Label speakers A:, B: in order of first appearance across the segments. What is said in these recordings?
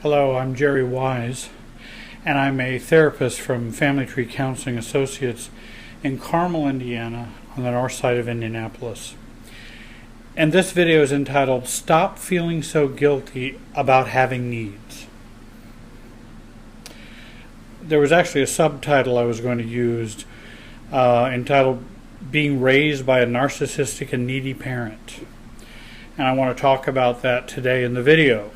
A: Hello, I'm Jerry Wise, and I'm a therapist from Family Tree Counseling Associates in Carmel, Indiana, on the north side of Indianapolis. And this video is entitled, Stop Feeling So Guilty About Having Needs. There was actually a subtitle I was going to use entitled, Being Raised by a Narcissistic and Needy Parent. And I want to talk about that today in the video.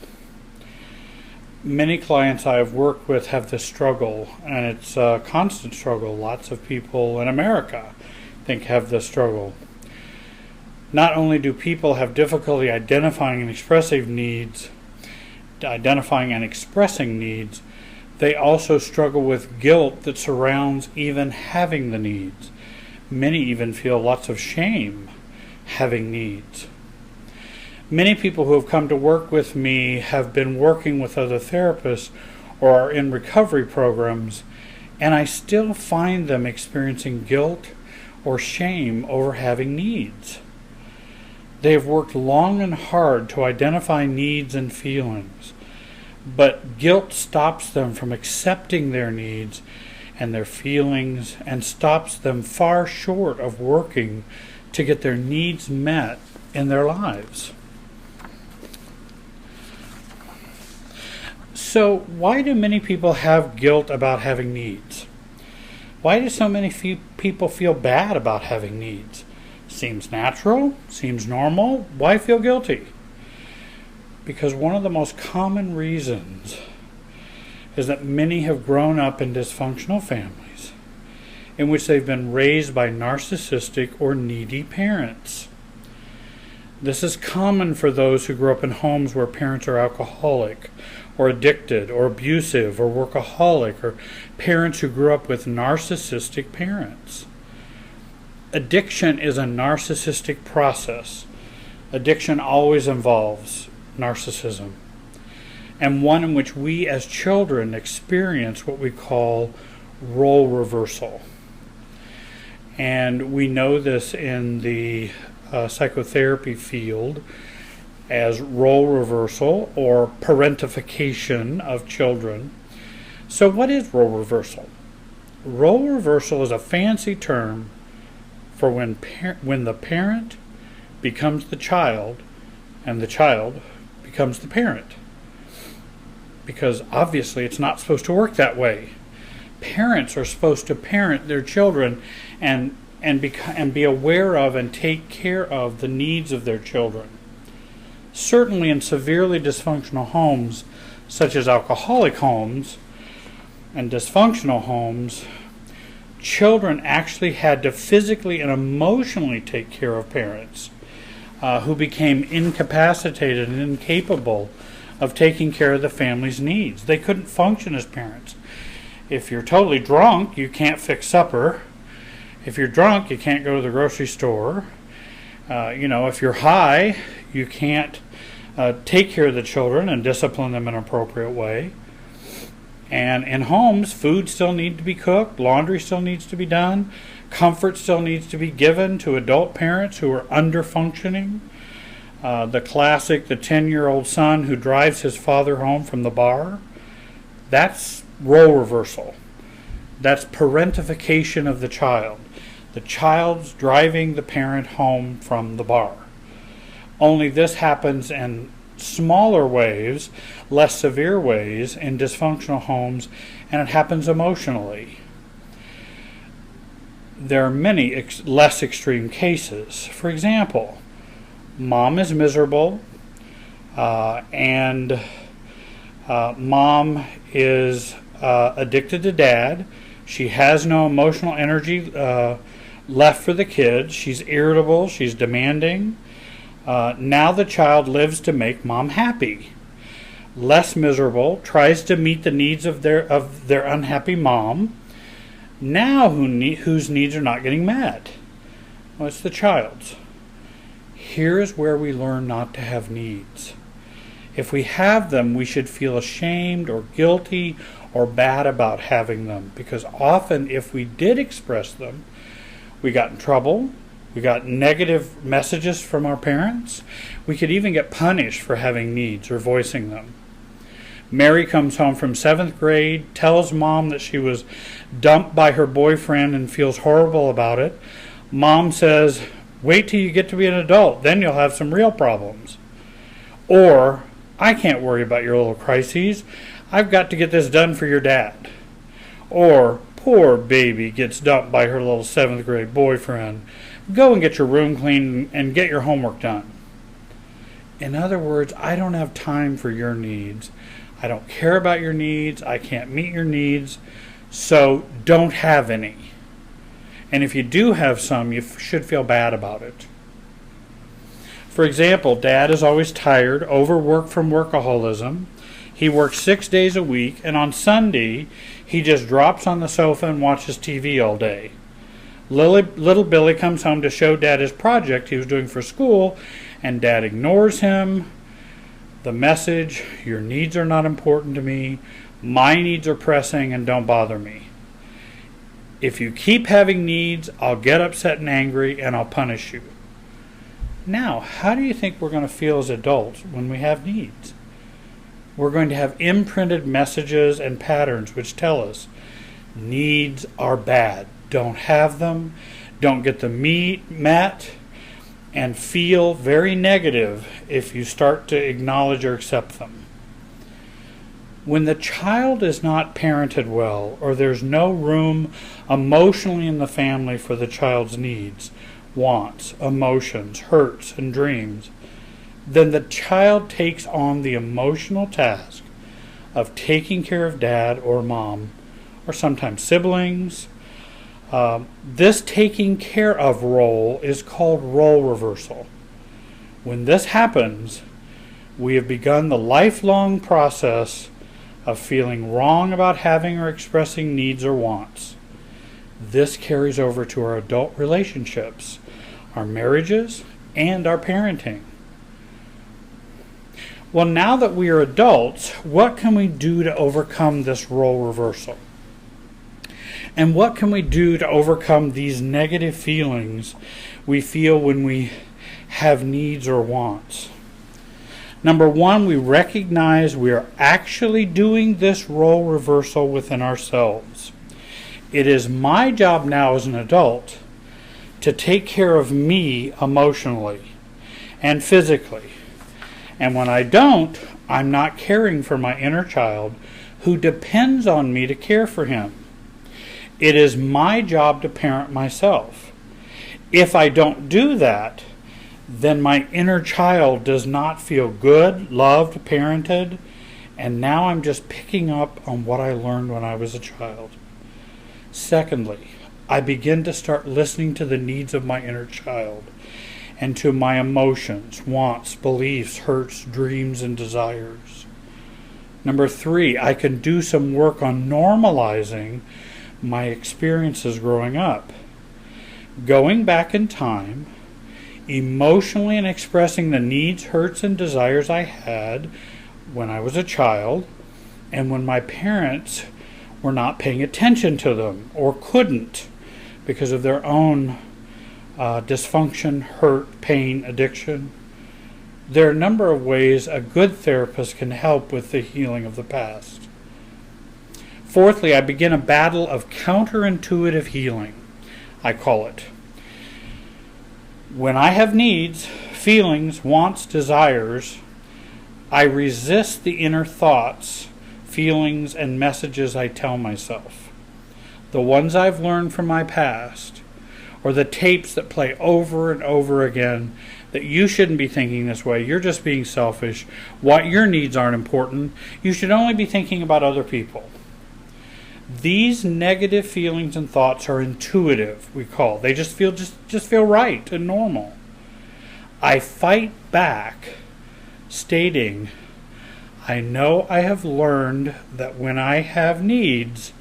A: Many clients I have worked with have this struggle, and it's a constant struggle. Lots of people in America, I think, have this struggle. Not only do people have difficulty identifying and expressing needs, they also struggle with guilt that surrounds even having the needs. Many even feel lots of shame having needs. Many people who have come to work with me have been working with other therapists or are in recovery programs, and I still find them experiencing guilt or shame over having needs. They have worked long and hard to identify needs and feelings, but guilt stops them from accepting their needs and their feelings and stops them far short of working to get their needs met in their lives. So why do many people have guilt about having needs? Why do so many people feel bad about having needs? Seems natural, seems normal. Why feel guilty? Because one of the most common reasons is that many have grown up in dysfunctional families in which they've been raised by narcissistic or needy parents. This is common for those who grew up in homes where parents are alcoholic or addicted or abusive or workaholic, or parents who grew up with narcissistic parents. Addiction is a narcissistic process. Addiction always involves narcissism, and one in which we as children experience what we call role reversal. And we know this in the psychotherapy field as role reversal or parentification of children. So what is role reversal? Role reversal is a fancy term for when the parent becomes the child and the child becomes the parent. Because obviously it's not supposed to work that way. Parents are supposed to parent their children and be aware of and take care of the needs of their children. Certainly in severely dysfunctional homes, such as alcoholic homes and dysfunctional homes, children actually had to physically and emotionally take care of parents who became incapacitated and incapable of taking care of the family's needs. They couldn't function as parents. If you're totally drunk, you can't fix supper. If you're drunk, you can't go to the grocery store. If you're high, you can't take care of the children and discipline them in an appropriate way. And in homes, food still needs to be cooked, laundry still needs to be done, comfort still needs to be given to adult parents who are under-functioning. The classic, the 10-year-old son who drives his father home from the bar, that's role reversal. That's parentification of the child. The child's driving the parent home from the bar. Only this happens in smaller ways, less severe ways in dysfunctional homes, and it happens emotionally. There are many less extreme cases. For example, mom is miserable and mom is addicted to dad. She has no emotional energy left for the kids. She's irritable. She's demanding. Now the child lives to make mom happy. Less miserable, tries to meet the needs of their unhappy mom. Now whose needs are not getting met? Well, it's the child's. Here is where we learn not to have needs. If we have them, we should feel ashamed or guilty or bad about having them, because often if we did express them, we got in trouble, We got negative messages from our parents. We could even get punished for having needs or voicing them. Mary comes home from 7th grade, tells mom that she was dumped by her boyfriend and feels horrible about it. Mom says, wait till you get to be an adult, then you'll have some real problems. Or, I can't worry about your little crises. I've got to get this done for your dad. Or, poor baby gets dumped by her little 7th grade boyfriend. Go and get your room cleaned and get your homework done. In other words, I don't have time for your needs. I don't care about your needs. I can't meet your needs. So don't have any. And if you do have some, you should feel bad about it. For example, dad is always tired, overworked from workaholism. He works 6 days a week, and on Sunday, he just drops on the sofa and watches TV all day. Little Billy comes home to show dad his project he was doing for school, and dad ignores him. The message, your needs are not important to me, my needs are pressing and don't bother me. If you keep having needs, I'll get upset and angry and I'll punish you. Now, how do you think we're going to feel as adults when we have needs? We're going to have imprinted messages and patterns which tell us needs are bad. Don't have them, don't get them met, and feel very negative if you start to acknowledge or accept them. When the child is not parented well, or there's no room emotionally in the family for the child's needs, wants, emotions, hurts, and dreams, then the child takes on the emotional task of taking care of dad or mom, or sometimes siblings. This taking care of role is called role reversal. When this happens, we have begun the lifelong process of feeling wrong about having or expressing needs or wants. This carries over to our adult relationships, our marriages, and our parenting. Well, now that we are adults, what can we do to overcome this role reversal? And what can we do to overcome these negative feelings we feel when we have needs or wants? Number one, we recognize we are actually doing this role reversal within ourselves. It is my job now as an adult to take care of me emotionally and physically. And when I don't, I'm not caring for my inner child who depends on me to care for him. It is my job to parent myself. If I don't do that, then my inner child does not feel good, loved, parented, and now I'm just picking up on what I learned when I was a child. Secondly, I begin to start listening to the needs of my inner child and to my emotions, wants, beliefs, hurts, dreams, and desires. Number three, I can do some work on normalizing my experiences growing up. Going back in time, emotionally and expressing the needs, hurts, and desires I had when I was a child and when my parents were not paying attention to them or couldn't because of their own dysfunction, hurt, pain, addiction. There are a number of ways a good therapist can help with the healing of the past. Fourthly, I begin a battle of counterintuitive healing, I call it. When I have needs, feelings, wants, desires, I resist the inner thoughts, feelings, and messages I tell myself. The ones I've learned from my past, or the tapes that play over and over again that you shouldn't be thinking this way, you're just being selfish, what your needs aren't important, you should only be thinking about other people. These negative feelings and thoughts are intuitive, we call. They just feel right and normal. I fight back, stating, I know I have learned that when I have needs,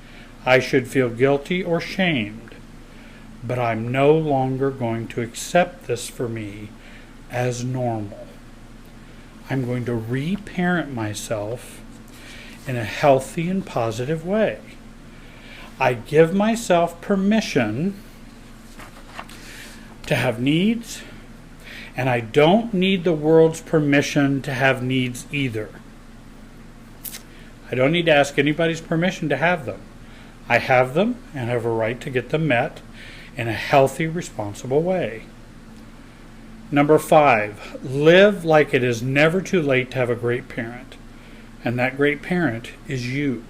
A: I should feel guilty or shamed, but I'm no longer going to accept this for me as normal. I'm going to reparent myself in a healthy and positive way. I give myself permission to have needs, and I don't need the world's permission to have needs either. I don't need to ask anybody's permission to have them. I have them and have a right to get them met in a healthy, responsible way. Number 5, live like it is never too late to have a great parent. And that great parent is you.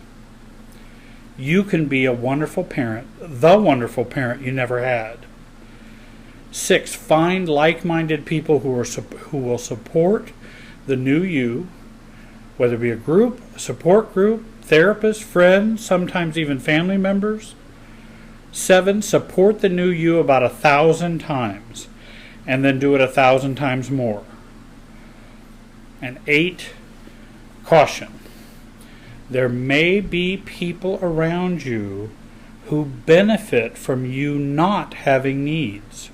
A: You can be a wonderful parent, the wonderful parent you never had. 6, find like-minded people who will support the new you, whether it be a group, a support group, therapist, friends, sometimes even family members. 7, support the new you about 1,000 times, and then do it 1,000 times more. And 8, caution. There may be people around you who benefit from you not having needs.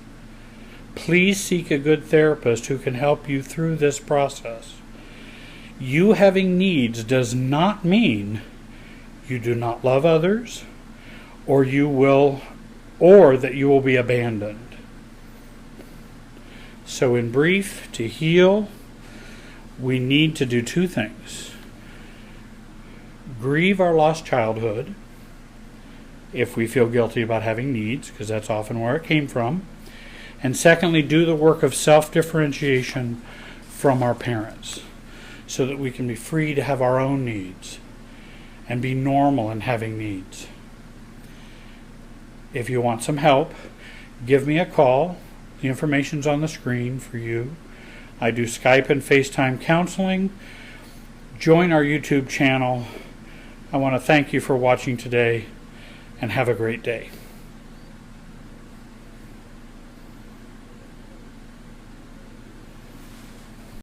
A: Please seek a good therapist who can help you through this process. You having needs does not mean you do not love others, or that you will be abandoned. So in brief, to heal, we need to do 2 things. Grieve our lost childhood, if we feel guilty about having needs, because that's often where it came from. And secondly, do the work of self-differentiation from our parents, so that we can be free to have our own needs and be normal in having needs. If you want some help, give me a call. The information's on the screen for you. I do Skype and FaceTime counseling. Join our YouTube channel. I want to thank you for watching today, and have a great day.